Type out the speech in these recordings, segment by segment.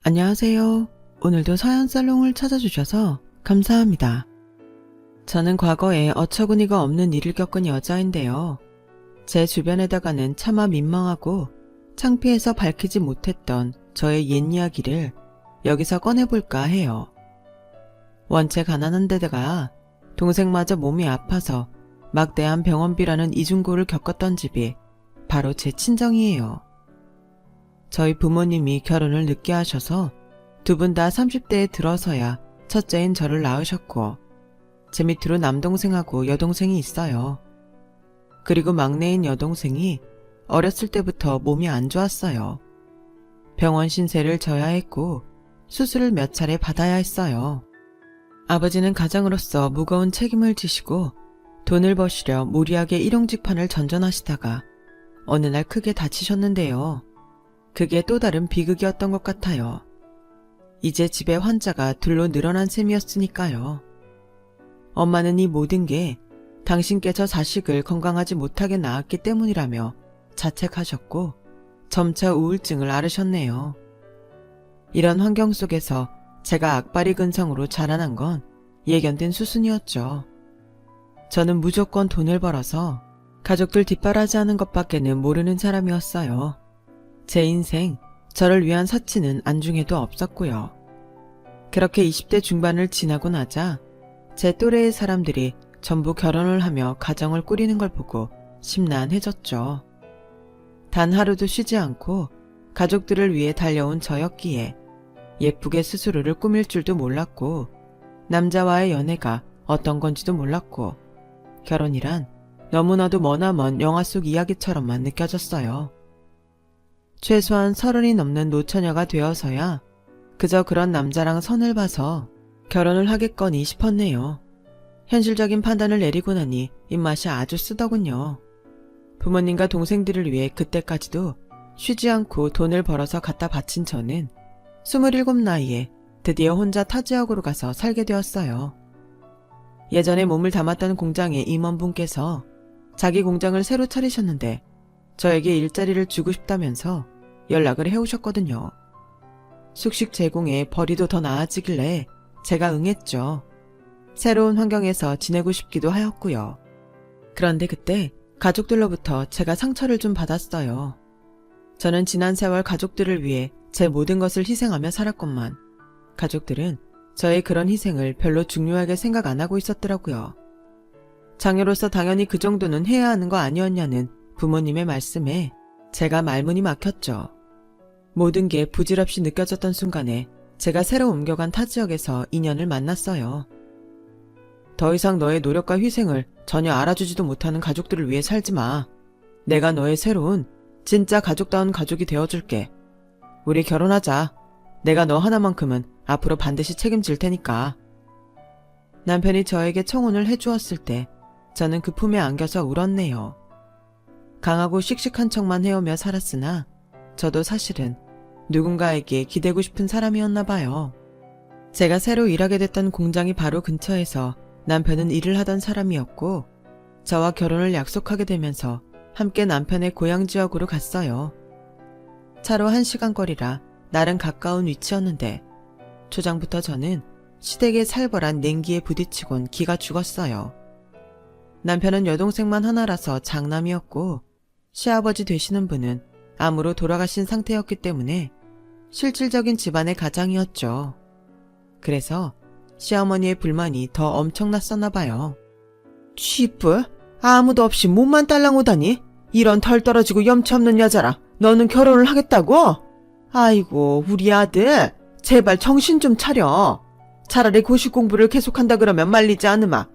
안녕하세요. 오늘도 서연살롱을 찾아주셔서 감사합니다. 저는 과거에 어처구니가 없는 일을 겪은 여자인데요. 제 주변에다가는 차마 민망하고 창피해서 밝히지 못했던 저의 옛 이야기를 여기서 꺼내볼까 해요. 원체 가난한 데다가 동생마저 몸이 아파서 막대한 병원비라는 이중고를 겪었던 집이 바로 제 친정이에요. 저희 부모님이 결혼을 늦게 하셔서 두 분 다 30대에 들어서야 첫째인 저를 낳으셨고 제 밑으로 남동생하고 여동생이 있어요. 그리고 막내인 여동생이 어렸을 때부터 몸이 안 좋았어요. 병원 신세를 져야 했고 수술을 몇 차례 받아야 했어요. 아버지는 가장으로서 무거운 책임을 지시고 돈을 버시려 무리하게 일용직판을 전전하시다가 어느 날 크게 다치셨는데요. 그게 또 다른 비극이었던 것 같아요. 이제 집에 환자가 둘로 늘어난 셈이었으니까요. 엄마는 이 모든 게 당신께서 자식을 건강하지 못하게 낳았기 때문이라며 자책하셨고 점차 우울증을 앓으셨네요. 이런 환경 속에서 제가 악바리 근성으로 자라난 건 예견된 수순이었죠. 저는 무조건 돈을 벌어서 가족들 뒷바라지하는 것밖에는 모르는 사람이었어요. 제 인생, 저를 위한 사치는 안중에도 없었고요. 그렇게 20대 중반을 지나고 나자 제 또래의 사람들이 전부 결혼을 하며 가정을 꾸리는 걸 보고 심란해졌죠. 단 하루도 쉬지 않고 가족들을 위해 달려온 저였기에 예쁘게 스스로를 꾸밀 줄도 몰랐고 남자와의 연애가 어떤 건지도 몰랐고 결혼이란 너무나도 머나먼 영화 속 이야기처럼만 느껴졌어요. 최소한 30이 넘는 노처녀가 되어서야 그저 그런 남자랑 선을 봐서 결혼을 하겠거니 싶었네요. 현실적인 판단을 내리고 나니 입맛이 아주 쓰더군요. 부모님과 동생들을 위해 그때까지도 쉬지 않고 돈을 벌어서 갖다 바친 저는 27 나이에 드디어 혼자 타 지역으로 가서 살게 되었어요. 예전에 몸을 담았던 공장의 임원분께서 자기 공장을 새로 차리셨는데 저에게 일자리를 주고 싶다면서 연락을 해오셨거든요. 숙식 제공에 벌이도 더 나아지길래 제가 응했죠. 새로운 환경에서 지내고 싶기도 하였고요. 그런데 그때 가족들로부터 제가 상처를 좀 받았어요. 저는 지난 세월 가족들을 위해 제 모든 것을 희생하며 살았건만 가족들은 저의 그런 희생을 별로 중요하게 생각 안 하고 있었더라고요. 장녀로서 당연히 그 정도는 해야 하는 거 아니었냐는 부모님의 말씀에 제가 말문이 막혔죠. 모든 게 부질없이 느껴졌던 순간에 제가 새로 옮겨간 타 지역에서 인연을 만났어요. 더 이상 너의 노력과 희생을 전혀 알아주지도 못하는 가족들을 위해 살지 마. 내가 너의 새로운 진짜 가족다운 가족이 되어줄게. 우리 결혼하자. 내가 너 하나만큼은 앞으로 반드시 책임질 테니까. 남편이 저에게 청혼을 해주었을 때 저는 그 품에 안겨서 울었네요. 강하고 씩씩한 척만 해오며 살았으나 저도 사실은 누군가에게 기대고 싶은 사람이었나 봐요. 제가 새로 일하게 됐던 공장이 바로 근처에서 남편은 일을 하던 사람이었고 저와 결혼을 약속하게 되면서 함께 남편의 고향 지역으로 갔어요. 차로 1시간 거리라 나름 가까운 위치였는데 초장부터 저는 시댁의 살벌한 냉기에 부딪히곤 기가 죽었어요. 남편은 여동생만 하나라서 장남이었고 시아버지 되시는 분은 암으로 돌아가신 상태였기 때문에 실질적인 집안의 가장이었죠. 그래서 시어머니의 불만이 더 엄청났었나 봐요. 취뿔? 아무도 없이 몸만 딸랑 오다니? 이런 털 떨어지고 염치 없는 여자랑 너는 결혼을 하겠다고? 아이고 우리 아들 제발 정신 좀 차려. 차라리 고시 공부를 계속한다 그러면 말리지 않으마.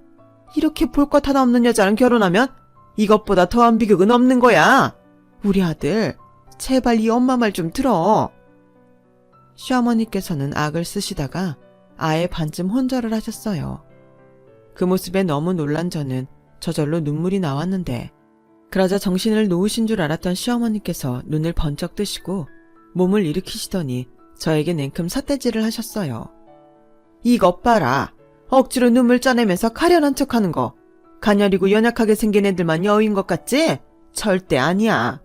이렇게 볼 것 하나 없는 여자랑 결혼하면 이것보다 더한 비극은 없는 거야. 우리 아들 제발 이 엄마 말 좀 들어. 시어머니께서는 악을 쓰시다가 아예 반쯤 혼절을 하셨어요. 그 모습에 너무 놀란 저는 저절로 눈물이 나왔는데 그러자 정신을 놓으신 줄 알았던 시어머니께서 눈을 번쩍 뜨시고 몸을 일으키시더니 저에게 냉큼 삿대질을 하셨어요. 이것 봐라. 억지로 눈물 짜내면서 가련한 척하는 거. 가녀리고 연약하게 생긴 애들만 여우인 것 같지? 절대 아니야.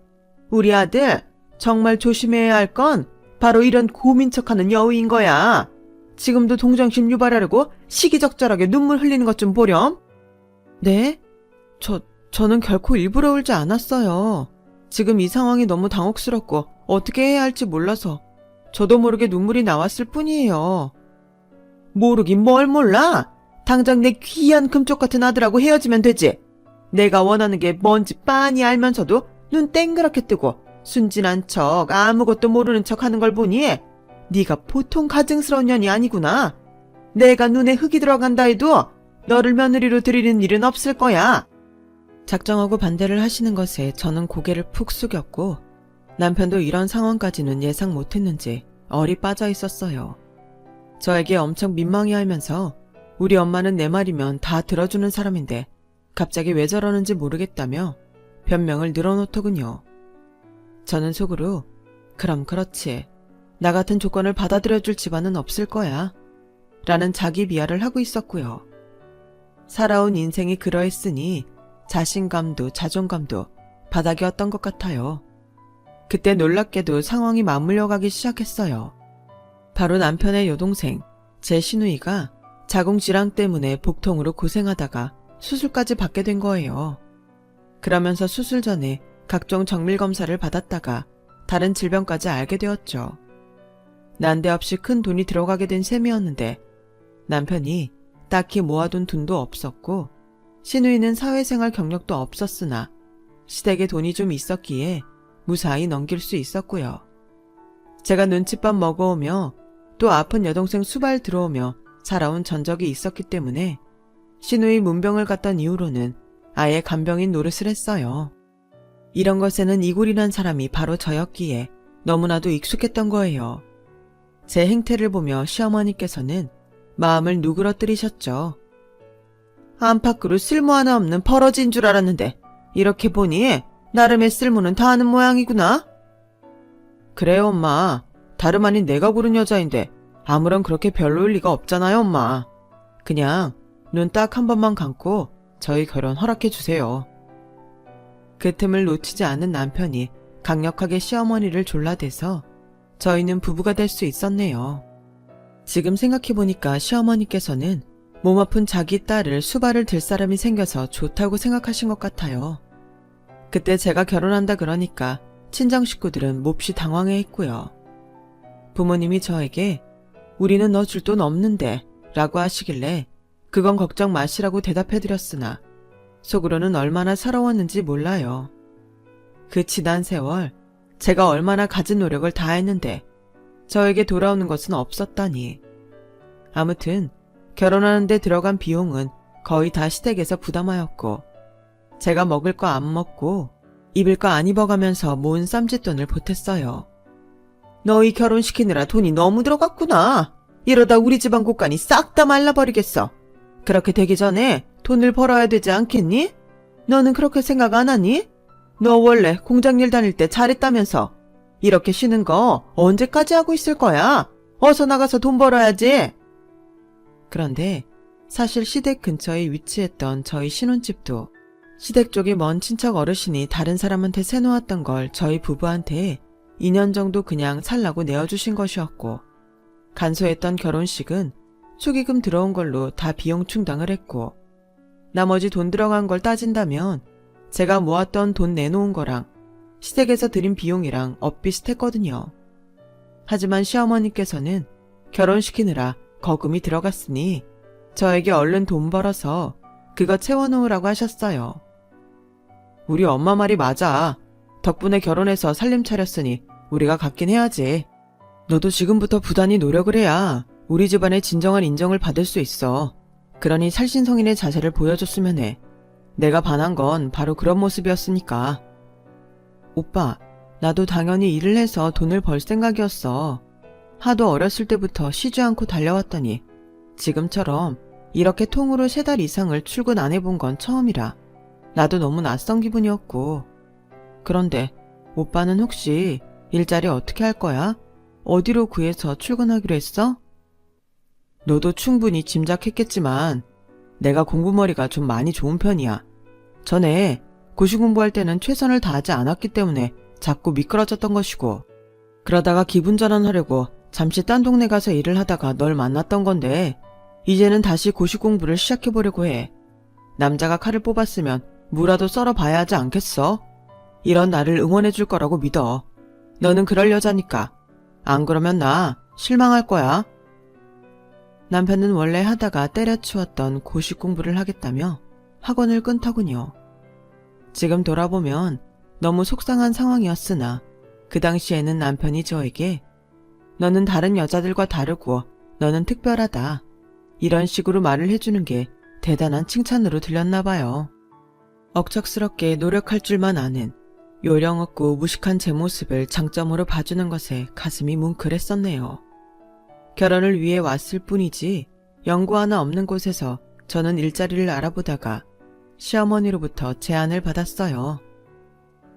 우리 아들 정말 조심해야 할 건 바로 이런 고민 척하는 여우인 거야. 지금도 동정심 유발하려고 시기적절하게 눈물 흘리는 것 좀 보렴. 네? 저는 결코 일부러 울지 않았어요. 지금 이 상황이 너무 당혹스럽고 어떻게 해야 할지 몰라서 저도 모르게 눈물이 나왔을 뿐이에요. 모르긴 뭘 몰라? 당장 내 귀한 금쪽 같은 아들하고 헤어지면 되지. 내가 원하는 게 뭔지 빤히 알면서도 눈 땡그랗게 뜨고 순진한 척 아무것도 모르는 척 하는 걸 보니 네가 보통 가증스러운 년이 아니구나. 내가 눈에 흙이 들어간다 해도 너를 며느리로 들이는 일은 없을 거야. 작정하고 반대를 하시는 것에 저는 고개를 푹 숙였고 남편도 이런 상황까지는 예상 못했는지 얼이 빠져 있었어요. 저에게 엄청 민망해하면서 우리 엄마는 내 말이면 다 들어주는 사람인데 갑자기 왜 저러는지 모르겠다며 변명을 늘어놓더군요. 저는 속으로 그럼 그렇지. 나 같은 조건을 받아들여줄 집안은 없을 거야. 라는 자기 비하를 하고 있었고요. 살아온 인생이 그러했으니 자신감도 자존감도 바닥이었던 것 같아요. 그때 놀랍게도 상황이 맞물려 가기 시작했어요. 바로 남편의 여동생, 제 시누이가 자궁질환 때문에 복통으로 고생하다가 수술까지 받게 된 거예요. 그러면서 수술 전에 각종 정밀검사를 받았다가 다른 질병까지 알게 되었죠. 난데없이 큰 돈이 들어가게 된 셈이었는데 남편이 딱히 모아둔 돈도 없었고 시누이는 사회생활 경력도 없었으나 시댁에 돈이 좀 있었기에 무사히 넘길 수 있었고요. 제가 눈칫밥 먹어오며 또 아픈 여동생 수발 들어오며 살아온 전적이 있었기 때문에 시누이 문병을 갔던 이후로는 아예 간병인 노릇을 했어요. 이런 것에는 이골이란 사람이 바로 저였기에 너무나도 익숙했던 거예요. 제 행태를 보며 시어머니께서는 마음을 누그러뜨리셨죠. 안팎으로 쓸모 하나 없는 퍼러지인 줄 알았는데 이렇게 보니 나름의 쓸모는 다 아는 모양이구나. 그래요 엄마. 다름 아닌 내가 고른 여자인데 아무런 그렇게 별로일 리가 없잖아요 엄마. 그냥 눈 딱 한 번만 감고 저희 결혼 허락해 주세요. 그 틈을 놓치지 않은 남편이 강력하게 시어머니를 졸라대서 저희는 부부가 될 수 있었네요. 지금 생각해보니까 시어머니께서는 몸 아픈 자기 딸을 수발을 들 사람이 생겨서 좋다고 생각하신 것 같아요. 그때 제가 결혼한다 그러니까 친정 식구들은 몹시 당황해했고요. 부모님이 저에게 우리는 너 줄 돈 없는데 라고 하시길래 그건 걱정 마시라고 대답해드렸으나 속으로는 얼마나 서러웠는지 몰라요. 그 지난 세월 제가 얼마나 가진 노력을 다했는데 저에게 돌아오는 것은 없었다니. 아무튼 결혼하는 데 들어간 비용은 거의 다 시댁에서 부담하였고 제가 먹을 거 안 먹고 입을 거 안 입어가면서 모은 쌈짓돈을 보탰어요. 너희 결혼시키느라 돈이 너무 들어갔구나. 이러다 우리 집안 곳간이 싹 다 말라버리겠어. 그렇게 되기 전에 돈을 벌어야 되지 않겠니? 너는 그렇게 생각 안 하니? 너 원래 공장일 다닐 때 잘했다면서. 이렇게 쉬는 거 언제까지 하고 있을 거야? 어서 나가서 돈 벌어야지. 그런데 사실 시댁 근처에 위치했던 저희 신혼집도 시댁 쪽이 먼 친척 어르신이 다른 사람한테 세놓았던 걸 저희 부부한테 2년 정도 그냥 살라고 내어주신 것이었고 간소했던 결혼식은 축의금 들어온 걸로 다 비용 충당을 했고 나머지 돈 들어간 걸 따진다면 제가 모았던 돈 내놓은 거랑 시댁에서 드린 비용이랑 엇비슷했거든요. 하지만 시어머니께서는 결혼시키느라 거금이 들어갔으니 저에게 얼른 돈 벌어서 그거 채워놓으라고 하셨어요. 우리 엄마 말이 맞아. 덕분에 결혼해서 살림 차렸으니 우리가 갖긴 해야지. 너도 지금부터 부단히 노력을 해야 우리 집안의 진정한 인정을 받을 수 있어. 그러니 살신성인의 자세를 보여줬으면 해. 내가 반한 건 바로 그런 모습이었으니까. 오빠, 나도 당연히 일을 해서 돈을 벌 생각이었어. 하도 어렸을 때부터 쉬지 않고 달려왔더니 지금처럼 이렇게 통으로 3달 이상을 출근 안 해본 건 처음이라 나도 너무 낯선 기분이었고. 그런데 오빠는 혹시 일자리 어떻게 할 거야? 어디로 구해서 출근하기로 했어? 너도 충분히 짐작했겠지만 내가 공부머리가 좀 많이 좋은 편이야. 전에 고시 공부할 때는 최선을 다하지 않았기 때문에 자꾸 미끄러졌던 것이고 그러다가 기분 전환하려고 잠시 딴 동네 가서 일을 하다가 널 만났던 건데 이제는 다시 고시 공부를 시작해보려고 해. 남자가 칼을 뽑았으면 무라도 썰어봐야 하지 않겠어? 이런 나를 응원해줄 거라고 믿어. 너는 그럴 여자니까. 안 그러면 나 실망할 거야. 남편은 원래 하다가 때려치웠던 고시 공부를 하겠다며 학원을 끊더군요. 지금 돌아보면 너무 속상한 상황이었으나 그 당시에는 남편이 저에게 너는 다른 여자들과 다르고 너는 특별하다. 이런 식으로 말을 해주는 게 대단한 칭찬으로 들렸나 봐요. 억척스럽게 노력할 줄만 아는 요령 없고 무식한 제 모습을 장점으로 봐주는 것에 가슴이 뭉클했었네요. 결혼을 위해 왔을 뿐이지 연고 하나 없는 곳에서 저는 일자리를 알아보다가 시어머니로부터 제안을 받았어요.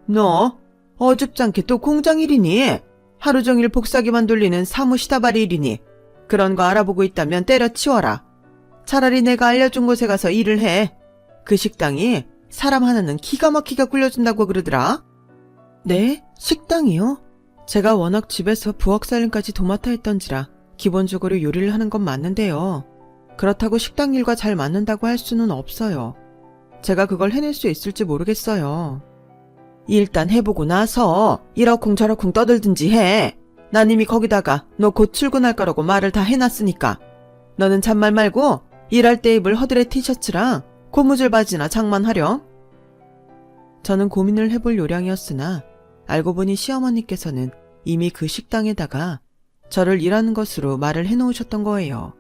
너 어줍잖게 또 공장 일이니? 하루 종일 복사기만 돌리는 사무시다발이 일이니? 그런 거 알아보고 있다면 때려치워라. 차라리 내가 알려준 곳에 가서 일을 해. 그 식당이 사람 하나는 기가 막히게 굴려준다고 그러더라. 네? 식당이요? 제가 워낙 집에서 부엌 살림까지 도맡아 했던지라 기본적으로 요리를 하는 건 맞는데요. 그렇다고 식당 일과 잘 맞는다고 할 수는 없어요. 제가 그걸 해낼 수 있을지 모르겠어요. 일단 해보고 나서 이러쿵저러쿵 떠들든지 해. 난 이미 거기다가 너 곧 출근할 거라고 말을 다 해놨으니까. 너는 잔말 말고 일할 때 입을 허드레 티셔츠랑 고무줄 바지나 장만하렴. 저는 고민을 해볼 요량이었으나 알고 보니 시어머니께서는 이미 그 식당에다가 저를 일하는 것으로 말을 해놓으셨던 거예요.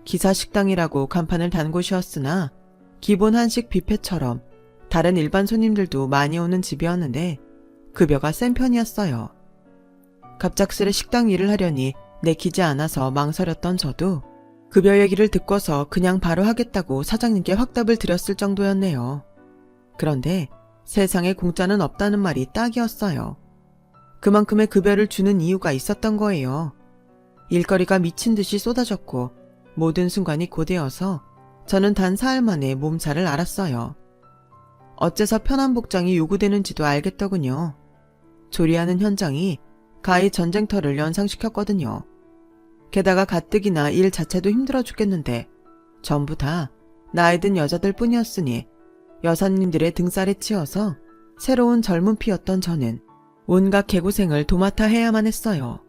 기사 식당이라고 간판을 단 곳이었으나 기본 한식 뷔페처럼 다른 일반 손님들도 많이 오는 집이었는데 급여가 센 편이었어요. 갑작스레 식당 일을 하려니 내키지 않아서 망설였던 저도 급여 얘기를 듣고서 그냥 바로 하겠다고 사장님께 확답을 드렸을 정도였네요. 그런데 세상에 공짜는 없다는 말이 딱이었어요. 그만큼의 급여를 주는 이유가 있었던 거예요. 일거리가 미친 듯이 쏟아졌고 모든 순간이 고되어서 저는 단 사흘 만에 몸살을 앓았어요. 어째서 편한 복장이 요구되는지도 알겠더군요. 조리하는 현장이 가히 전쟁터를 연상시켰거든요. 게다가 가뜩이나 일 자체도 힘들어 죽겠는데 전부 다 나이 든 여자들 뿐이었으니 여사님들의 등살에 치여서 새로운 젊은 피였던 저는 온갖 개고생을 도맡아 해야만 했어요.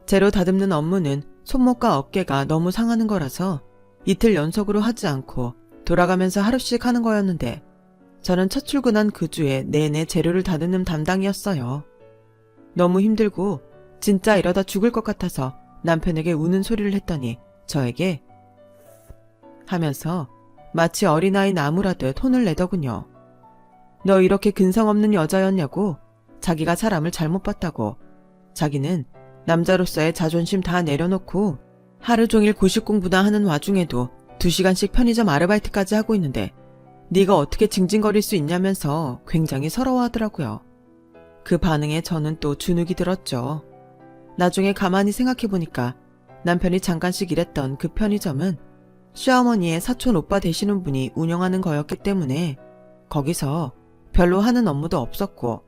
재료 다듬는 업무는 손목과 어깨가 너무 상하는 거라서 이틀 연속으로 하지 않고 돌아가면서 하루씩 하는 거였는데 저는 첫 출근한 그 주에 내내 재료를 다듬는 담당이었어요. 너무 힘들고 진짜 이러다 죽을 것 같아서 남편에게 우는 소리를 했더니 저에게 하면서 마치 어린아이 나무라듯 혼을 내더군요. 너 이렇게 근성 없는 여자였냐고. 자기가 사람을 잘못 봤다고. 자기는 남자로서의 자존심 다 내려놓고 하루 종일 고시 공부나 하는 와중에도 2시간씩 편의점 아르바이트까지 하고 있는데 네가 어떻게 징징거릴 수 있냐면서 굉장히 서러워하더라고요. 그 반응에 저는 또 주눅이 들었죠. 나중에 가만히 생각해보니까 남편이 잠깐씩 일했던 그 편의점은 시어머니의 사촌 오빠 되시는 분이 운영하는 거였기 때문에 거기서 별로 하는 업무도 없었고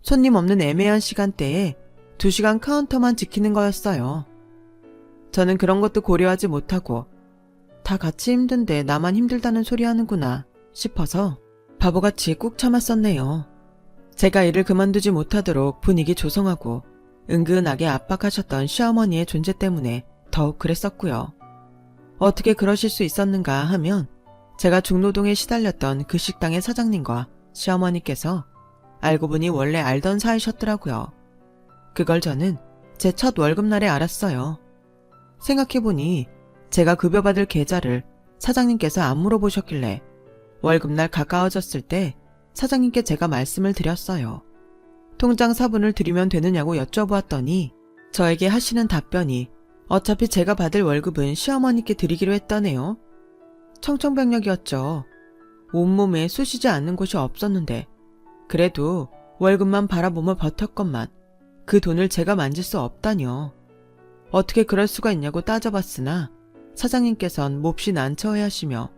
손님 없는 애매한 시간대에 2시간 카운터만 지키는 거였어요. 저는 그런 것도 고려하지 못하고 다 같이 힘든데 나만 힘들다는 소리 하는구나 싶어서 바보같이 꾹 참았었네요. 제가 일을 그만두지 못하도록 분위기 조성하고 은근하게 압박하셨던 시어머니의 존재 때문에 더욱 그랬었고요. 어떻게 그러실 수 있었는가 하면 제가 중노동에 시달렸던 그 식당의 사장님과 시어머니께서 알고 보니 원래 알던 사이셨더라고요. 그걸 저는 제 첫 월급날에 알았어요. 생각해보니 제가 급여받을 계좌를 사장님께서 안 물어보셨길래 월급날 가까워졌을 때 사장님께 제가 말씀을 드렸어요. 통장 사본을 드리면 되느냐고 여쭤보았더니 저에게 하시는 답변이 어차피 제가 받을 월급은 시어머니께 드리기로 했다네요. 청천벽력이었죠. 온몸에 쑤시지 않는 곳이 없었는데 그래도 월급만 바라보며 버텼건만 그 돈을 제가 만질 수 없다뇨. 어떻게 그럴 수가 있냐고 따져봤으나 사장님께선 몹시 난처해하시며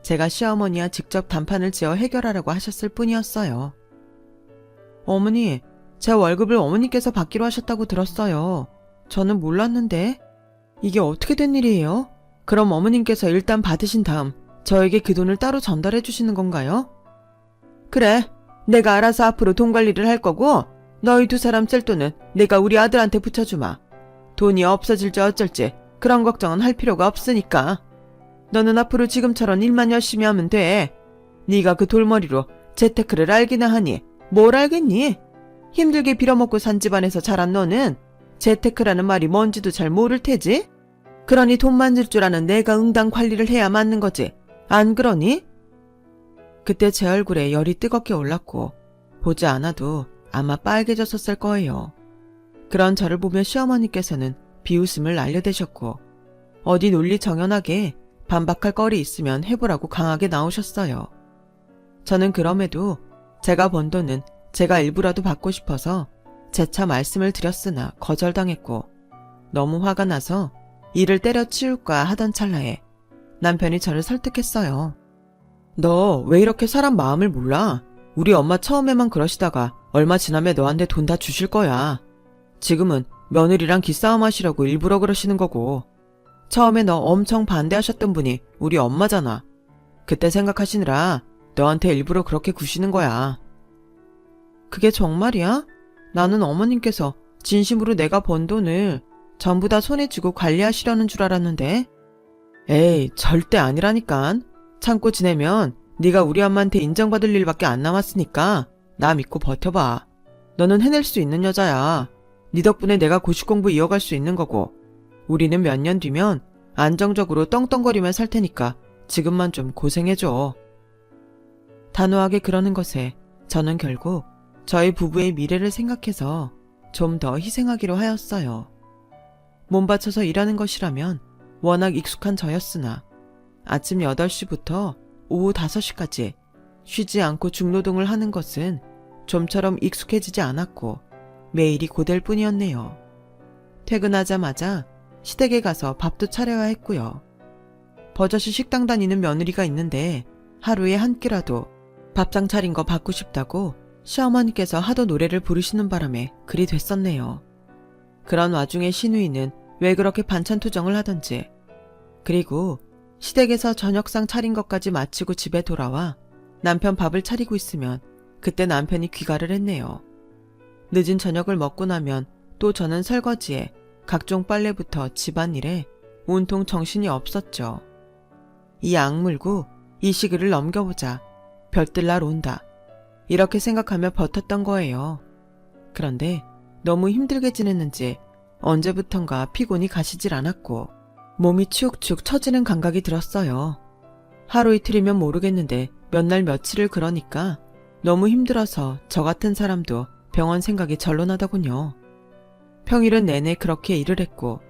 제가 시어머니와 직접 담판을 지어 해결하라고 하셨을 뿐이었어요. 어머니, 제 월급을 어머니께서 받기로 하셨다고 들었어요. 저는 몰랐는데. 이게 어떻게 된 일이에요? 그럼 어머님께서 일단 받으신 다음 저에게 그 돈을 따로 전달해 주시는 건가요? 그래, 내가 알아서 앞으로 돈 관리를 할 거고 너희 두 사람 쓸 돈은 내가 우리 아들한테 붙여주마. 돈이 없어질지 어쩔지 그런 걱정은 할 필요가 없으니까. 너는 앞으로 지금처럼 일만 열심히 하면 돼. 네가 그 돌머리로 재테크를 알기나 하니 뭘 알겠니? 힘들게 빌어먹고 산 집안에서 자란 너는 재테크라는 말이 뭔지도 잘 모를 테지? 그러니 돈 만질 줄 아는 내가 응당 관리를 해야 맞는 거지. 안 그러니? 그때 제 얼굴에 열이 뜨겁게 올랐고 보지 않아도 아마 빨개졌었을 거예요. 그런 저를 보며 시어머니께서는 비웃음을 날려대셨고 어디 논리정연하게 반박할 거리 있으면 해보라고 강하게 나오셨어요. 저는 그럼에도 제가 번 돈은 제가 일부라도 받고 싶어서 재차 말씀을 드렸으나 거절당했고 너무 화가 나서 이를 때려치울까 하던 찰나에 남편이 저를 설득했어요. 너 왜 이렇게 사람 마음을 몰라? 우리 엄마 처음에만 그러시다가 얼마 지나면 너한테 돈 다 주실 거야. 지금은 며느리랑 기싸움 하시려고 일부러 그러시는 거고 처음에 너 엄청 반대하셨던 분이 우리 엄마잖아. 그때 생각하시느라 너한테 일부러 그렇게 구시는 거야. 그게 정말이야? 나는 어머님께서 진심으로 내가 번 돈을 전부 다 손에 쥐고 관리하시려는 줄 알았는데. 에이, 절대 아니라니깐. 참고 지내면 네가 우리 엄마한테 인정받을 일밖에 안 남았으니까 나 믿고 버텨봐. 너는 해낼 수 있는 여자야. 네 덕분에 내가 고시 공부 이어갈 수 있는 거고 우리는 몇 년 뒤면 안정적으로 떵떵거리며 살 테니까 지금만 좀 고생해줘. 단호하게 그러는 것에 저는 결국 저희 부부의 미래를 생각해서 좀 더 희생하기로 하였어요. 몸 바쳐서 일하는 것이라면 워낙 익숙한 저였으나 아침 8시부터 오후 5시까지 쉬지 않고 중노동을 하는 것은 좀처럼 익숙해지지 않았고 매일이 고될 뿐이었네요. 퇴근하자마자 시댁에 가서 밥도 차려야 했고요. 버젓이 식당 다니는 며느리가 있는데 하루에 한 끼라도 밥상 차린 거 받고 싶다고 시어머니께서 하도 노래를 부르시는 바람에 그리 됐었네요. 그런 와중에 시누이는 왜 그렇게 반찬 투정을 하던지 그리고 시댁에서 저녁상 차린 것까지 마치고 집에 돌아와 남편 밥을 차리고 있으면 그때 남편이 귀가를 했네요. 늦은 저녁을 먹고 나면 또 저는 설거지에 각종 빨래부터 집안일에 온통 정신이 없었죠. 이 악물고 이 시기를 넘겨보자. 별뜰날 온다. 이렇게 생각하며 버텼던 거예요. 그런데 너무 힘들게 지냈는지 언제부턴가 피곤이 가시질 않았고 몸이 축축 처지는 감각이 들었어요. 하루 이틀이면 모르겠는데 몇 날 며칠을 그러니까 너무 힘들어서 저 같은 사람도 병원 생각이 절로 나더군요. 평일은 내내 그렇게 일을 했고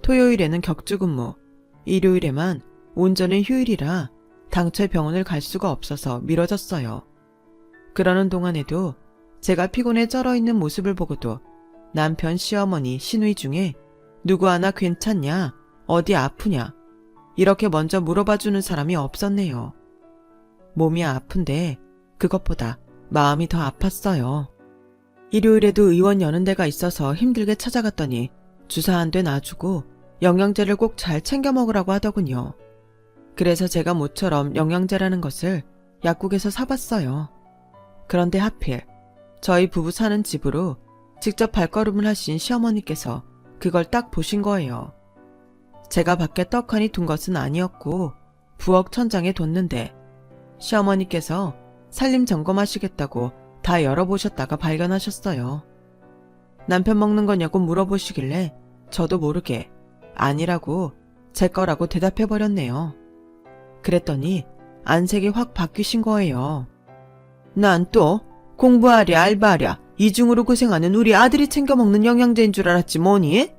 토요일에는 격주근무, 일요일에만 온전히 휴일이라 당최 병원을 갈 수가 없어서 미뤄졌어요. 그러는 동안에도 제가 피곤에 쩔어있는 모습을 보고도 남편, 시어머니, 시누이 중에 누구 하나 괜찮냐, 어디 아프냐 이렇게 먼저 물어봐주는 사람이 없었네요. 몸이 아픈데 그것보다 마음이 더 아팠어요. 일요일에도 의원 여는 데가 있어서 힘들게 찾아갔더니 주사 한 대 놔주고 영양제를 꼭 잘 챙겨 먹으라고 하더군요. 그래서 제가 모처럼 영양제라는 것을 약국에서 사봤어요. 그런데 하필 저희 부부 사는 집으로 직접 발걸음을 하신 시어머니께서 그걸 딱 보신 거예요. 제가 밖에 떡하니 둔 것은 아니었고 부엌 천장에 뒀는데 시어머니께서 살림 점검하시겠다고 다 열어보셨다가 발견하셨어요. 남편 먹는 거냐고 물어보시길래 저도 모르게 아니라고 제 거라고 대답해버렸네요. 그랬더니 안색이 확 바뀌신 거예요. 난 또 공부하랴 알바하랴 이중으로 고생하는 우리 아들이 챙겨 먹는 영양제인 줄 알았지 뭐니?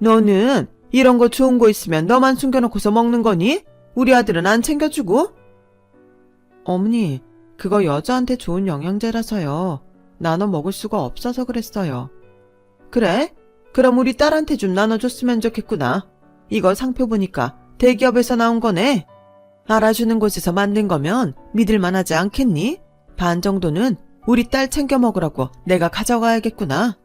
너는 이런 거 좋은 거 있으면 너만 숨겨놓고서 먹는 거니? 우리 아들은 안 챙겨주고? 어머니, 그거 여자한테 좋은 영양제라서요. 나눠 먹을 수가 없어서 그랬어요. 그래? 그럼 우리 딸한테 좀 나눠줬으면 좋겠구나. 이거 상표 보니까 대기업에서 나온 거네. 알아주는 곳에서 만든 거면 믿을만하지 않겠니? 반 정도는 우리 딸 챙겨 먹으라고 내가 가져가야겠구나.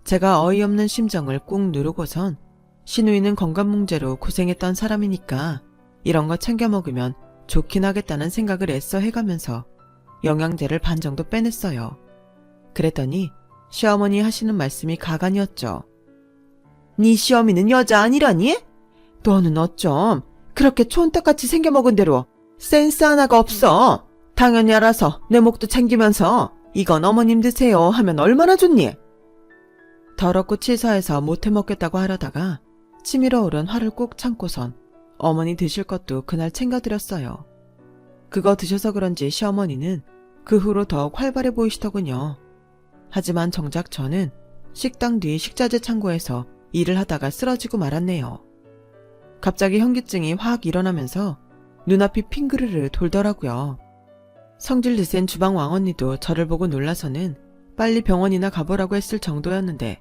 제가 어이없는 심정을 꾹 누르고선 신우이는 건강 문제로 고생했던 사람이니까 이런 거 챙겨 먹으면 좋긴 하겠다는 생각을 애써 해가면서 영양제를 반 정도 빼냈어요. 그랬더니 시어머니 하시는 말씀이 가관이었죠. 네 시어미는 여자 아니라니? 너는 어쩜 그렇게 촌떡같이 생겨먹은 대로 센스 하나가 없어. 당연히 알아서 내 목도 챙기면서 이건 어머님 드세요 하면 얼마나 좋니? 더럽고 치사해서 못해 먹겠다고 하려다가 치밀어 오른 화를 꾹 참고선 어머니 드실 것도 그날 챙겨드렸어요. 그거 드셔서 그런지 시어머니는 그 후로 더욱 활발해 보이시더군요. 하지만 정작 저는 식당 뒤 식자재 창고에서 일을 하다가 쓰러지고 말았네요. 갑자기 현기증이 확 일어나면서 눈앞이 핑그르르 돌더라고요. 성질도 센 주방 왕언니도 저를 보고 놀라서는 빨리 병원이나 가보라고 했을 정도였는데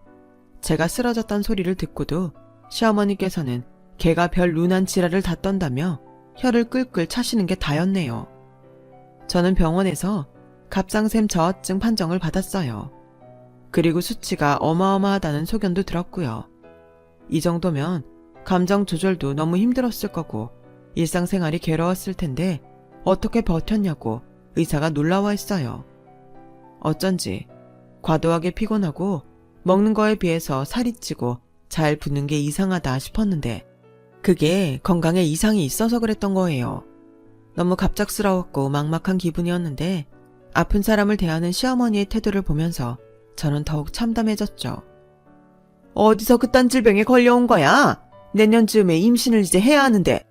제가 쓰러졌단 소리를 듣고도 시어머니께서는 걔가 별 루난 지랄을 다 떤다며 혀를 끌끌 차시는 게 다였네요. 저는 병원에서 갑상샘 저하증 판정을 받았어요. 그리고 수치가 어마어마하다는 소견도 들었고요. 이 정도면 감정 조절도 너무 힘들었을 거고 일상생활이 괴로웠을 텐데 어떻게 버텼냐고 의사가 놀라워했어요. 어쩐지 과도하게 피곤하고 먹는 거에 비해서 살이 찌고 잘 붓는 게 이상하다 싶었는데 그게 건강에 이상이 있어서 그랬던 거예요. 너무 갑작스러웠고 막막한 기분이었는데 아픈 사람을 대하는 시어머니의 태도를 보면서 저는 더욱 참담해졌죠. 어디서 그딴 질병에 걸려온 거야? 내년쯤에 임신을 이제 해야 하는데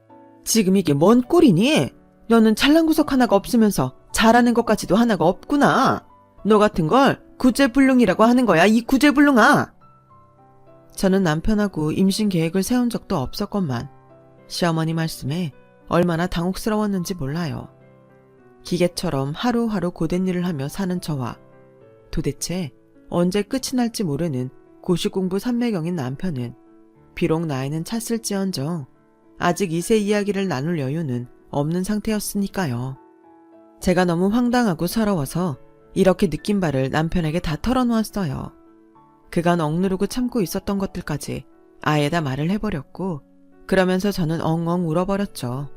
지금 이게 뭔 꼴이니? 너는 잘난 구석 하나가 없으면서 잘하는 것 같지도 하나가 없구나. 너 같은 걸 구제불능이라고 하는 거야, 이 구제불능아. 저는 남편하고 임신 계획을 세운 적도 없었건만 시어머니 말씀에 얼마나 당혹스러웠는지 몰라요. 기계처럼 하루하루 고된 일을 하며 사는 저와 도대체 언제 끝이 날지 모르는 고시공부 삼매경인 남편은 비록 나이는 찼을지언정 아직 이세 이야기를 나눌 여유는 없는 상태였으니까요. 제가 너무 황당하고 서러워서 이렇게 느낀 바를 남편에게 다 털어놓았어요. 그간 억누르고 참고 있었던 것들까지 아예 다 말을 해버렸고 그러면서 저는 엉엉 울어버렸죠.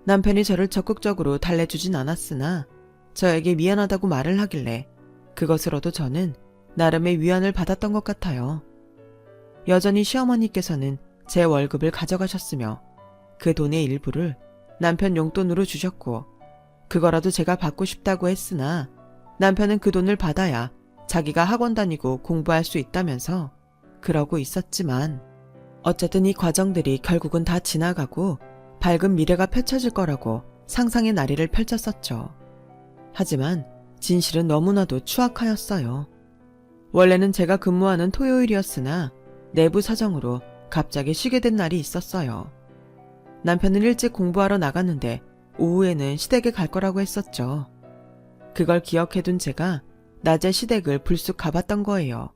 남편이 저를 적극적으로 달래주진 않았으나 저에게 미안하다고 말을 하길래 그것으로도 저는 나름의 위안을 받았던 것 같아요. 여전히 시어머니께서는 제 월급을 가져가셨으며 그 돈의 일부를 남편 용돈으로 주셨고 그거라도 제가 받고 싶다고 했으나 남편은 그 돈을 받아야 자기가 학원 다니고 공부할 수 있다면서 그러고 있었지만 어쨌든 이 과정들이 결국은 다 지나가고 밝은 미래가 펼쳐질 거라고 상상의 나래를 펼쳤었죠. 하지만 진실은 너무나도 추악하였어요. 원래는 제가 근무하는 토요일이었으나 내부 사정으로 갑자기 쉬게 된 날이 있었어요. 남편은 일찍 공부하러 나갔는데 오후에는 시댁에 갈 거라고 했었죠. 그걸 기억해둔 제가 낮에 시댁을 불쑥 가봤던 거예요.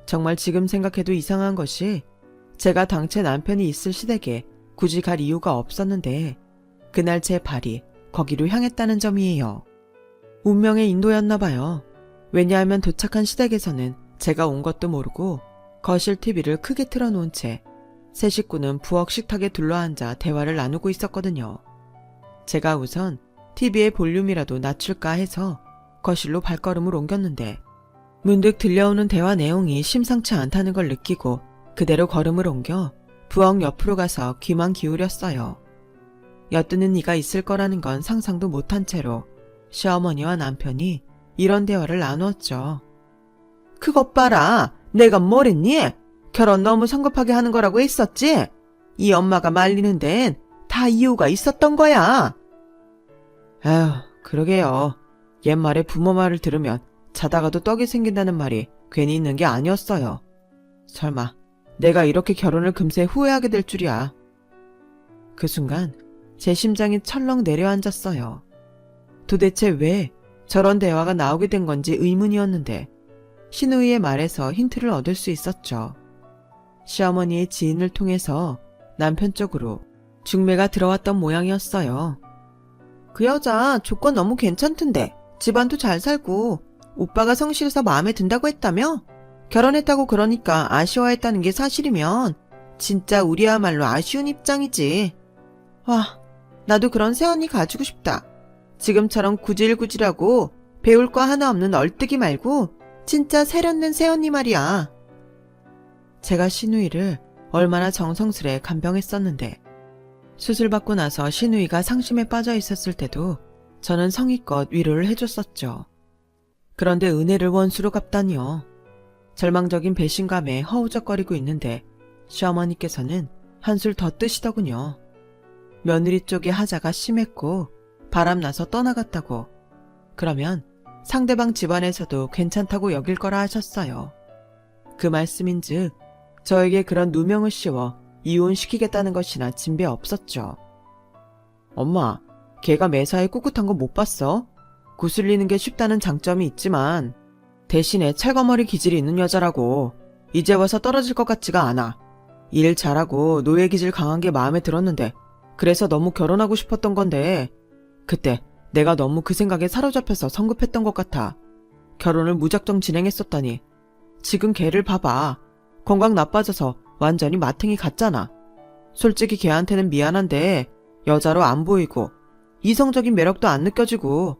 정말 지금 생각해도 이상한 것이 제가 당최 남편이 있을 시댁에 굳이 갈 이유가 없었는데 그날 제 발이 거기로 향했다는 점이에요. 운명의 인도였나 봐요. 왜냐하면 도착한 시댁에서는 제가 온 것도 모르고 거실 TV를 크게 틀어놓은 채 세 식구는 부엌 식탁에 둘러앉아 대화를 나누고 있었거든요. 제가 우선 TV의 볼륨이라도 낮출까 해서 거실로 발걸음을 옮겼는데 문득 들려오는 대화 내용이 심상치 않다는 걸 느끼고 그대로 걸음을 옮겨 부엌 옆으로 가서 귀만 기울였어요. 엿드는 이가 있을 거라는 건 상상도 못한 채로 시어머니와 남편이 이런 대화를 나누었죠. 그것 봐라. 내가 뭐랬니? 결혼 너무 성급하게 하는 거라고 했었지? 이 엄마가 말리는 데엔 다 이유가 있었던 거야. 에휴, 그러게요. 옛말에 부모 말을 들으면 자다가도 떡이 생긴다는 말이 괜히 있는 게 아니었어요. 설마 내가 이렇게 결혼을 금세 후회하게 될 줄이야. 그 순간 제 심장이 철렁 내려앉았어요. 도대체 왜 저런 대화가 나오게 된 건지 의문이었는데 신우이의 말에서 힌트를 얻을 수 있었죠. 시어머니의 지인을 통해서 남편 쪽으로 중매가 들어왔던 모양이었어요. 그 여자 조건 너무 괜찮던데 집안도 잘 살고 오빠가 성실해서 마음에 든다고 했다며? 결혼했다고 그러니까 아쉬워했다는 게 사실이면 진짜 우리야말로 아쉬운 입장이지. 와, 나도 그런 새언니 가지고 싶다. 지금처럼 구질구질하고 배울 거 하나 없는 얼뜨기 말고 진짜 세련된 새언니 말이야. 제가 신우이를 얼마나 정성스레 간병했었는데 수술받고 나서 신우이가 상심에 빠져 있었을 때도 저는 성의껏 위로를 해줬었죠. 그런데 은혜를 원수로 갚다니요. 절망적인 배신감에 허우적거리고 있는데 시어머니께서는 한술 더 뜨시더군요. 며느리 쪽의 하자가 심했고 바람나서 떠나갔다고. 그러면 상대방 집안에서도 괜찮다고 여길 거라 하셨어요. 그 말씀인즉 저에게 그런 누명을 씌워 이혼시키겠다는 것이나 진배 없었죠. 엄마, 걔가 매사에 꿋꿋한 거 못 봤어? 구슬리는 게 쉽다는 장점이 있지만 대신에 찰거머리 기질이 있는 여자라고. 이제 와서 떨어질 것 같지가 않아. 일 잘하고 노예 기질 강한 게 마음에 들었는데 그래서 너무 결혼하고 싶었던 건데 그때 내가 너무 그 생각에 사로잡혀서 성급했던 것 같아. 결혼을 무작정 진행했었더니 지금 걔를 봐봐. 건강 나빠져서 완전히 마탱이 같잖아. 솔직히 걔한테는 미안한데 여자로 안 보이고 이성적인 매력도 안 느껴지고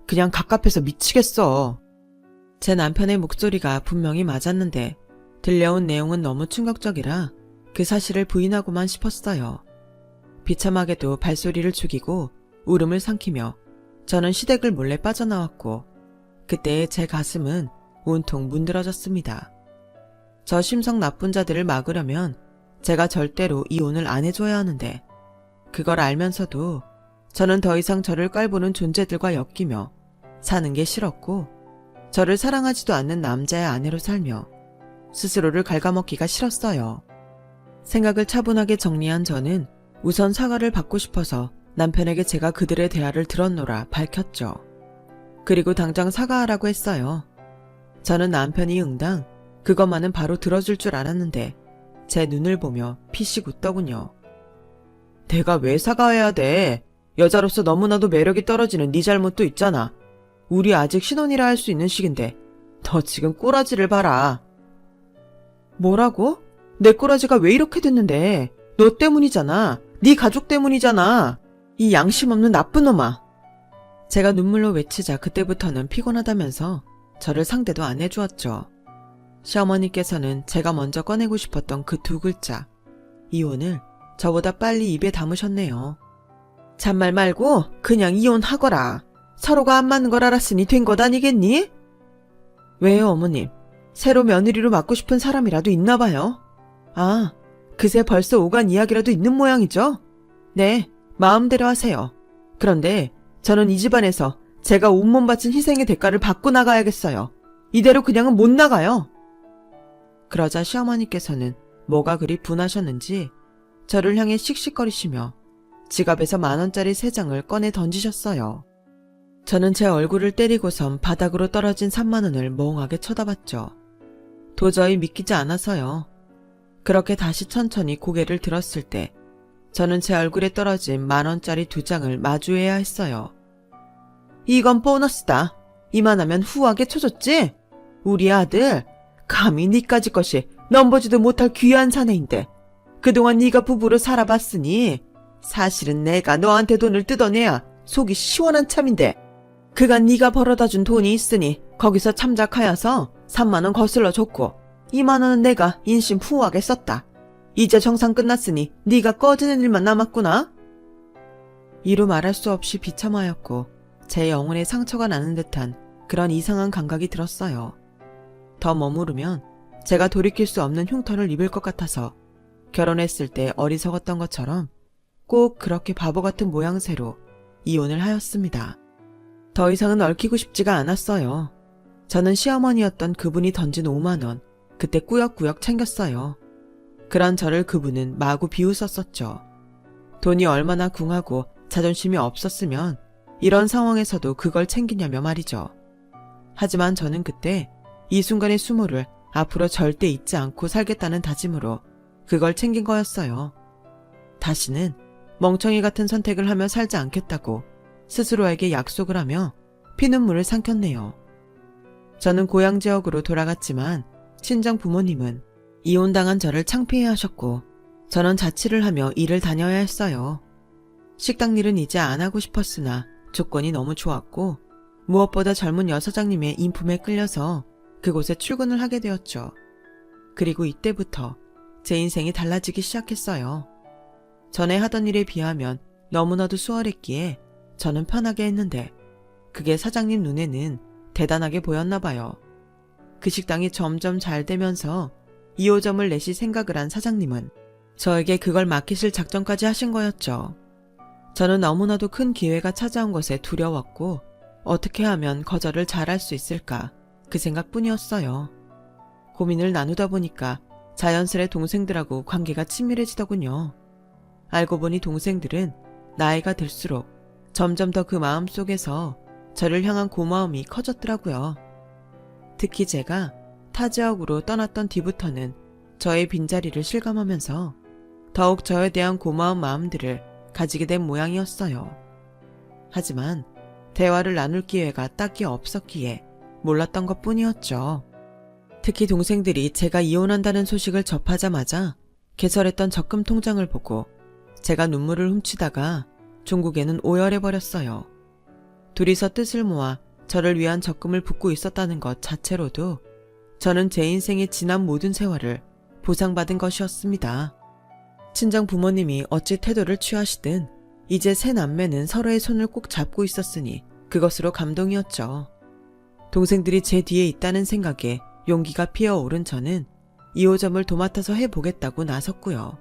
그냥 갑갑해서 미치겠어. 제 남편의 목소리가 분명히 맞았는데 들려온 내용은 너무 충격적이라 그 사실을 부인하고만 싶었어요. 비참하게도 발소리를 죽이고 울음을 삼키며 저는 시댁을 몰래 빠져나왔고 그때 제 가슴은 온통 문드러졌습니다. 저 심성 나쁜 자들을 막으려면 제가 절대로 이혼을 안 해줘야 하는데 그걸 알면서도 저는 더 이상 저를 깔보는 존재들과 엮이며 사는 게 싫었고 저를 사랑하지도 않는 남자의 아내로 살며 스스로를 갉아먹기가 싫었어요. 생각을 차분하게 정리한 저는 우선 사과를 받고 싶어서 남편에게 제가 그들의 대화를 들었노라 밝혔죠. 그리고 당장 사과하라고 했어요. 저는 남편이 응당 그것만은 바로 들어줄 줄 알았는데 제 눈을 보며 피식 웃더군요. 내가 왜 사과해야 돼? 여자로서 너무나도 매력이 떨어지는 네 잘못도 있잖아. 우리 아직 신혼이라 할 수 있는 시기인데 너 지금 꼬라지를 봐라. 뭐라고? 내 꼬라지가 왜 이렇게 됐는데? 너 때문이잖아. 네 가족 때문이잖아. 이 양심 없는 나쁜 놈아. 제가 눈물로 외치자 그때부터는 피곤하다면서 저를 상대도 안 해주었죠. 시어머니께서는 제가 먼저 꺼내고 싶었던 그 두 글자 이혼을 저보다 빨리 입에 담으셨네요. 잔말 말고 그냥 이혼하거라. 서로가 안 맞는 걸 알았으니 된 것 아니겠니? 왜요, 어머님? 새로 며느리로 맡고 싶은 사람이라도 있나 봐요. 아, 그새 벌써 오간 이야기라도 있는 모양이죠? 네, 마음대로 하세요. 그런데 저는 이 집안에서 제가 온몸 바친 희생의 대가를 받고 나가야겠어요. 이대로 그냥은 못 나가요. 그러자 시어머니께서는 뭐가 그리 분하셨는지 저를 향해 씩씩거리시며 지갑에서 10,000원짜리 3장을 꺼내 던지셨어요. 저는 제 얼굴을 때리고선 바닥으로 떨어진 30,000원을 멍하게 쳐다봤죠. 도저히 믿기지 않아서요. 그렇게 다시 천천히 고개를 들었을 때 저는 제 얼굴에 떨어진 10,000원짜리 2장을 마주해야 했어요. 이건 보너스다. 이만하면 후하게 쳐줬지? 우리 아들 감히 니까지 것이 넘보지도 못할 귀한 사내인데 그동안 네가 부부로 살아봤으니 사실은 내가 너한테 돈을 뜯어내야 속이 시원한 참인데 그간 네가 벌어다준 돈이 있으니 거기서 참작하여서 30,000원 거슬러 줬고 20,000원은 내가 인심 후하게 썼다. 이제 정상 끝났으니 네가 꺼지는 일만 남았구나. 이루 말할 수 없이 비참하였고 제 영혼에 상처가 나는 듯한 그런 이상한 감각이 들었어요. 더 머무르면 제가 돌이킬 수 없는 흉터를 입을 것 같아서 결혼했을 때 어리석었던 것처럼 꼭 그렇게 바보 같은 모양새로 이혼을 하였습니다. 더 이상은 얽히고 싶지가 않았어요. 저는 시어머니였던 그분이 던진 50,000원 그때 꾸역꾸역 챙겼어요. 그런 저를 그분은 마구 비웃었었죠. 돈이 얼마나 궁하고 자존심이 없었으면 이런 상황에서도 그걸 챙기냐며 말이죠. 하지만 저는 그때 이 순간의 수모를 앞으로 절대 잊지 않고 살겠다는 다짐으로 그걸 챙긴 거였어요. 다시는 멍청이 같은 선택을 하며 살지 않겠다고 스스로에게 약속을 하며 피눈물을 삼켰네요. 저는 고향 지역으로 돌아갔지만 친정 부모님은 이혼당한 저를 창피해하셨고 저는 자취를 하며 일을 다녀야 했어요. 식당 일은 이제 안 하고 싶었으나 조건이 너무 좋았고 무엇보다 젊은 여사장님의 인품에 끌려서 그곳에 출근을 하게 되었죠. 그리고 이때부터 제 인생이 달라지기 시작했어요. 전에 하던 일에 비하면 너무나도 수월했기에 저는 편하게 했는데 그게 사장님 눈에는 대단하게 보였나 봐요. 그 식당이 점점 잘 되면서 2호점을 내실 생각을 한 사장님은 저에게 그걸 맡기실 작정까지 하신 거였죠. 저는 너무나도 큰 기회가 찾아온 것에 두려웠고 어떻게 하면 거절을 잘할 수 있을까 그 생각뿐이었어요. 고민을 나누다 보니까 자연스레 동생들하고 관계가 친밀해지더군요. 알고 보니 동생들은 나이가 들수록 점점 더 그 마음속에서 저를 향한 고마움이 커졌더라고요. 특히 제가 타 지역으로 떠났던 뒤부터는 저의 빈자리를 실감하면서 더욱 저에 대한 고마운 마음들을 가지게 된 모양이었어요. 하지만 대화를 나눌 기회가 딱히 없었기에 몰랐던 것뿐이었죠. 특히 동생들이 제가 이혼한다는 소식을 접하자마자 개설했던 적금 통장을 보고 제가 눈물을 훔치다가 종국에는 오열해버렸어요. 둘이서 뜻을 모아 저를 위한 적금을 붓고 있었다는 것 자체로도 저는 제 인생의 지난 모든 세월을 보상받은 것이었습니다. 친정 부모님이 어찌 태도를 취하시든 이제 세 남매는 서로의 손을 꼭 잡고 있었으니 그것으로 감동이었죠. 동생들이 제 뒤에 있다는 생각에 용기가 피어오른 저는 2호점을 도맡아서 해보겠다고 나섰고요.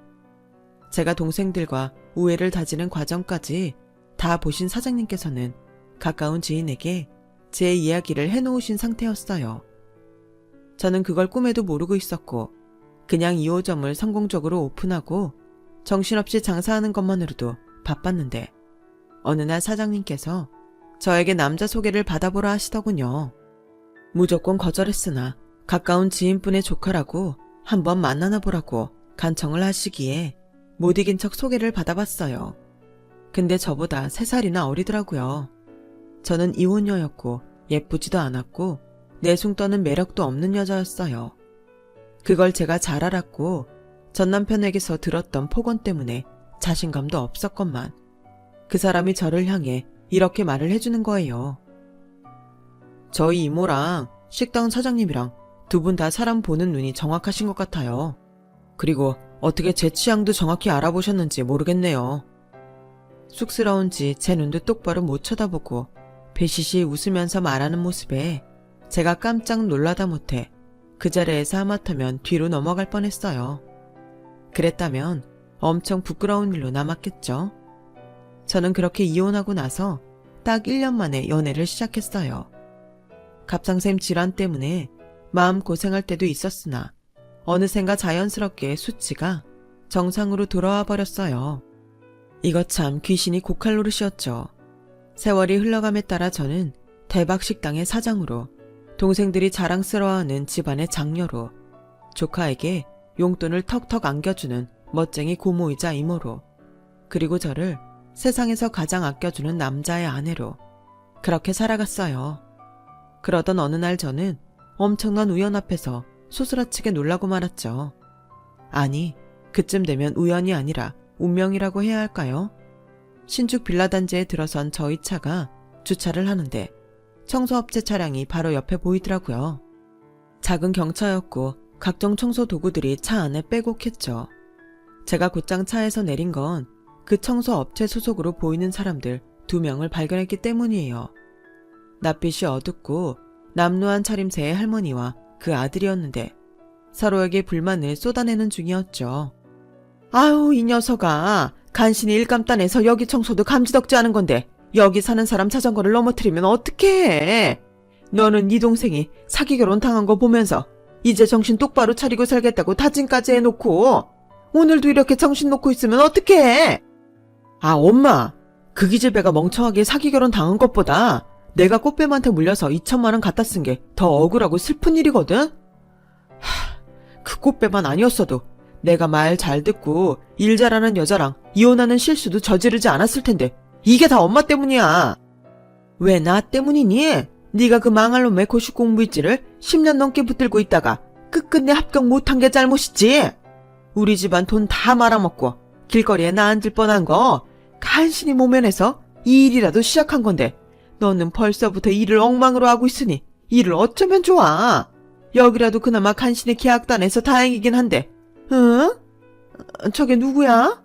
제가 동생들과 우애를 다지는 과정까지 다 보신 사장님께서는 가까운 지인에게 제 이야기를 해놓으신 상태였어요. 저는 그걸 꿈에도 모르고 있었고 그냥 2호점을 성공적으로 오픈하고 정신없이 장사하는 것만으로도 바빴는데 어느 날 사장님께서 저에게 남자 소개를 받아보라 하시더군요. 무조건 거절했으나 가까운 지인분의 조카라고 한번 만나나 보라고 간청을 하시기에 못 이긴 척 소개를 받아봤어요. 근데 저보다 3살이나 어리더라고요. 저는 이혼녀였고 예쁘지도 않았고 내숭 떠는 매력도 없는 여자였어요. 그걸 제가 잘 알았고 전 남편에게서 들었던 폭언 때문에 자신감도 없었건만 그 사람이 저를 향해 이렇게 말을 해주는 거예요. 저희 이모랑 식당 사장님이랑 두 분 다 사람 보는 눈이 정확하신 것 같아요. 그리고 어떻게 제 취향도 정확히 알아보셨는지 모르겠네요. 쑥스러운지 제 눈도 똑바로 못 쳐다보고 배시시 웃으면서 말하는 모습에 제가 깜짝 놀라다 못해 그 자리에서 하마터면 뒤로 넘어갈 뻔했어요. 그랬다면 엄청 부끄러운 일로 남았겠죠. 저는 그렇게 이혼하고 나서 딱 1년 만에 연애를 시작했어요. 갑상샘 질환 때문에 마음고생할 때도 있었으나 어느샌가 자연스럽게 수치가 정상으로 돌아와 버렸어요. 이거 참 귀신이 고칼 노릇이었죠. 세월이 흘러감에 따라 저는 대박 식당의 사장으로, 동생들이 자랑스러워하는 집안의 장녀로, 조카에게 용돈을 턱턱 안겨주는 멋쟁이 고모이자 이모로, 그리고 저를 세상에서 가장 아껴주는 남자의 아내로 그렇게 살아갔어요. 그러던 어느 날 저는 엄청난 우연 앞에서 소스라치게 놀라고 말았죠. 아니, 그쯤 되면 우연이 아니라 운명이라고 해야 할까요? 신축 빌라 단지에 들어선 저희 차가 주차를 하는데 청소업체 차량이 바로 옆에 보이더라고요. 작은 경차였고 각종 청소 도구들이 차 안에 빼곡했죠. 제가 곧장 차에서 내린 건 그 청소업체 소속으로 보이는 사람들 2명을 발견했기 때문이에요. 낯빛이 어둡고 남루한 차림새의 할머니와 그 아들이었는데 서로에게 불만을 쏟아내는 중이었죠. 아유, 이 녀석아, 간신히 일감단해서 여기 청소도 감지덕지 하는 건데 여기 사는 사람 자전거를 넘어뜨리면 어떡해. 너는 네 동생이 사기 결혼 당한 거 보면서 이제 정신 똑바로 차리고 살겠다고 다짐까지 해놓고 오늘도 이렇게 정신 놓고 있으면 어떡해. 아, 엄마, 그 기집애가 멍청하게 사기 결혼 당한 것보다 내가 꽃뱀한테 물려서 2천만 원 갖다 쓴 게 더 억울하고 슬픈 일이거든. 그 꽃뱀만 아니었어도 내가 말 잘 듣고 일 잘하는 여자랑 이혼하는 실수도 저지르지 않았을 텐데 이게 다 엄마 때문이야. 왜 나 때문이니? 네가 그 망할 놈의 고시 공부일지를 10년 넘게 붙들고 있다가 끝끝내 합격 못한 게 잘못이지. 우리 집안 돈 다 말아먹고 길거리에 나 앉을 뻔한 거 간신히 모면해서 이 일이라도 시작한 건데 너는 벌써부터 일을 엉망으로 하고 있으니 일을 어쩌면 좋아. 여기라도 그나마 간신히 계약도 안 해서 다행이긴 한데. 응? 저게 누구야?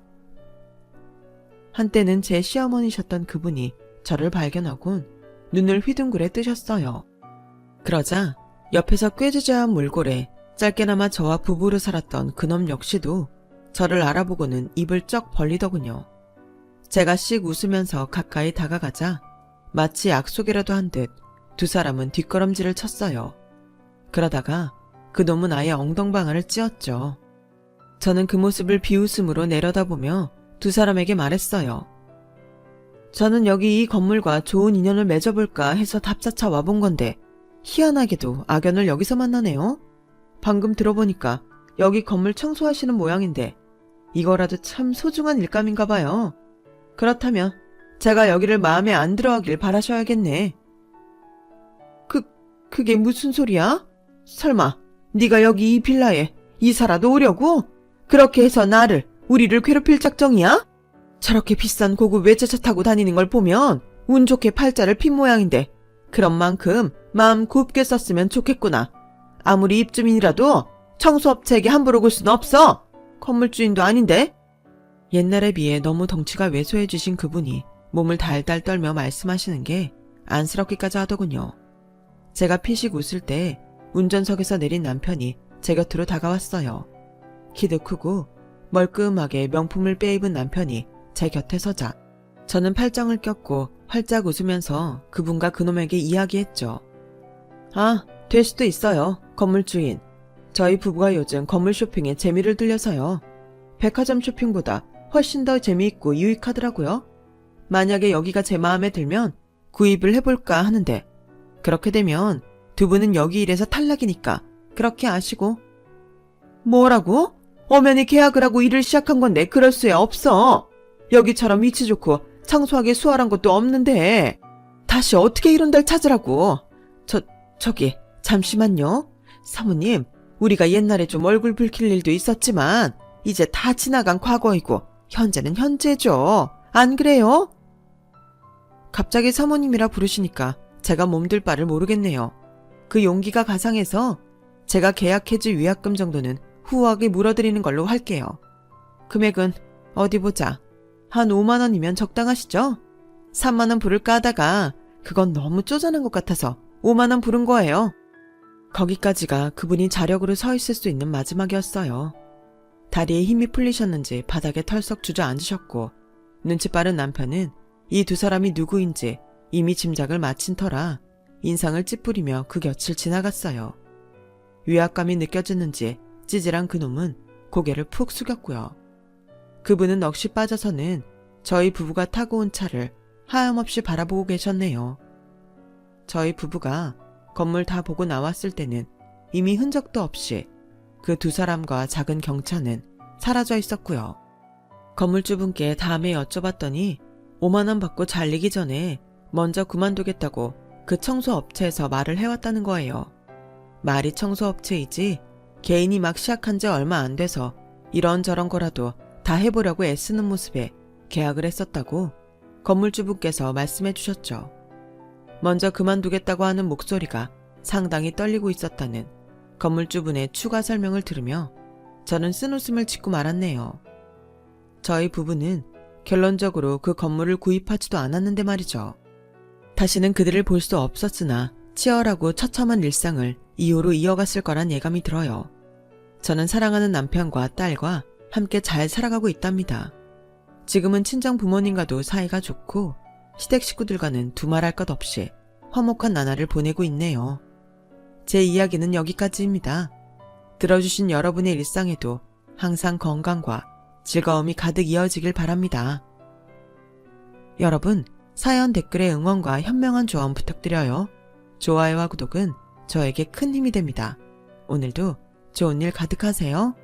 한때는 제 시어머니셨던 그분이 저를 발견하곤 눈을 휘둥그레 뜨셨어요. 그러자 옆에서 꾀지저한 몰골에 짧게나마 저와 부부로 살았던 그놈 역시도 저를 알아보고는 입을 쩍 벌리더군요. 제가 씩 웃으면서 가까이 다가가자 마치 약속이라도 한 듯 두 사람은 뒷걸음질을 쳤어요. 그러다가 그놈은 아예 엉덩방아를 찧었죠. 저는 그 모습을 비웃음으로 내려다보며 두 사람에게 말했어요. 저는 여기 이 건물과 좋은 인연을 맺어볼까 해서 답사차 와본 건데 희한하게도 악연을 여기서 만나네요. 방금 들어보니까 여기 건물 청소하시는 모양인데 이거라도 참 소중한 일감인가 봐요. 그렇다면 제가 여기를 마음에 안 들어하길 바라셔야겠네. 그게 무슨 소리야? 설마 네가 여기 이 빌라에 이사라도 오려고? 그렇게 해서 우리를 괴롭힐 작정이야? 저렇게 비싼 고급 외제차 타고 다니는 걸 보면 운 좋게 팔자를 핀 모양인데 그런 만큼 마음 곱게 썼으면 좋겠구나. 아무리 입주민이라도 청소업체에게 함부로 굴 순 없어. 건물주인도 아닌데. 옛날에 비해 너무 덩치가 왜소해지신 그분이 몸을 달달 떨며 말씀하시는 게 안쓰럽기까지 하더군요. 제가 피식 웃을 때 운전석에서 내린 남편이 제 곁으로 다가왔어요. 키도 크고 멀끔하게 명품을 빼입은 남편이 제 곁에 서자 저는 팔짱을 꼈고 활짝 웃으면서 그분과 그놈에게 이야기했죠. 아, 될 수도 있어요. 건물주인. 저희 부부가 요즘 건물 쇼핑에 재미를 들려서요. 백화점 쇼핑보다 훨씬 더 재미있고 유익하더라고요. 만약에 여기가 제 마음에 들면 구입을 해볼까 하는데 그렇게 되면 두 분은 여기 일에서 탈락이니까 그렇게 아시고. 뭐라고? 엄연히 계약을 하고 일을 시작한 건데 그럴 수야 없어. 여기처럼 위치 좋고 청소하기 수월한 것도 없는데 다시 어떻게 이런 데를 찾으라고. 저기 잠시만요. 사모님, 우리가 옛날에 좀 얼굴 붉힐 일도 있었지만 이제 다 지나간 과거이고 현재는 현재죠. 안 그래요? 갑자기 사모님이라 부르시니까 제가 몸둘 바를 모르겠네요. 그 용기가 가상해서 제가 계약해줄 위약금 정도는 후하게 물어드리는 걸로 할게요. 금액은 어디 보자. 한 5만 원이면 적당하시죠? 3만 원 부를까 하다가 그건 너무 쪼잔한 것 같아서 5만 원 부른 거예요. 거기까지가 그분이 자력으로 서 있을 수 있는 마지막이었어요. 다리에 힘이 풀리셨는지 바닥에 털썩 주저앉으셨고 눈치 빠른 남편은 이 두 사람이 누구인지 이미 짐작을 마친 터라 인상을 찌푸리며 그 곁을 지나갔어요. 위압감이 느껴지는지 찌질한 그놈은 고개를 푹 숙였고요. 그분은 넋이 빠져서는 저희 부부가 타고 온 차를 하염없이 바라보고 계셨네요. 저희 부부가 건물 다 보고 나왔을 때는 이미 흔적도 없이 그 두 사람과 작은 경차는 사라져 있었고요. 건물주분께 다음에 여쭤봤더니 5만 원 받고 잘리기 전에 먼저 그만두겠다고 그 청소업체에서 말을 해왔다는 거예요. 말이 청소업체이지 개인이 막 시작한 지 얼마 안 돼서 이런저런 거라도 다 해보려고 애쓰는 모습에 계약을 했었다고 건물주분께서 말씀해 주셨죠. 먼저 그만두겠다고 하는 목소리가 상당히 떨리고 있었다는 건물주분의 추가 설명을 들으며 저는 쓴웃음을 짓고 말았네요. 저희 부부는 결론적으로 그 건물을 구입하지도 않았는데 말이죠. 다시는 그들을 볼 수 없었으나 치열하고 처참한 일상을 이후로 이어갔을 거란 예감이 들어요. 저는 사랑하는 남편과 딸과 함께 잘 살아가고 있답니다. 지금은 친정 부모님과도 사이가 좋고 시댁 식구들과는 두말할 것 없이 화목한 나날을 보내고 있네요. 제 이야기는 여기까지입니다. 들어주신 여러분의 일상에도 항상 건강과 즐거움이 가득 이어지길 바랍니다. 여러분, 사연 댓글에 응원과 현명한 조언 부탁드려요. 좋아요와 구독은 저에게 큰 힘이 됩니다. 오늘도 좋은 일 가득하세요.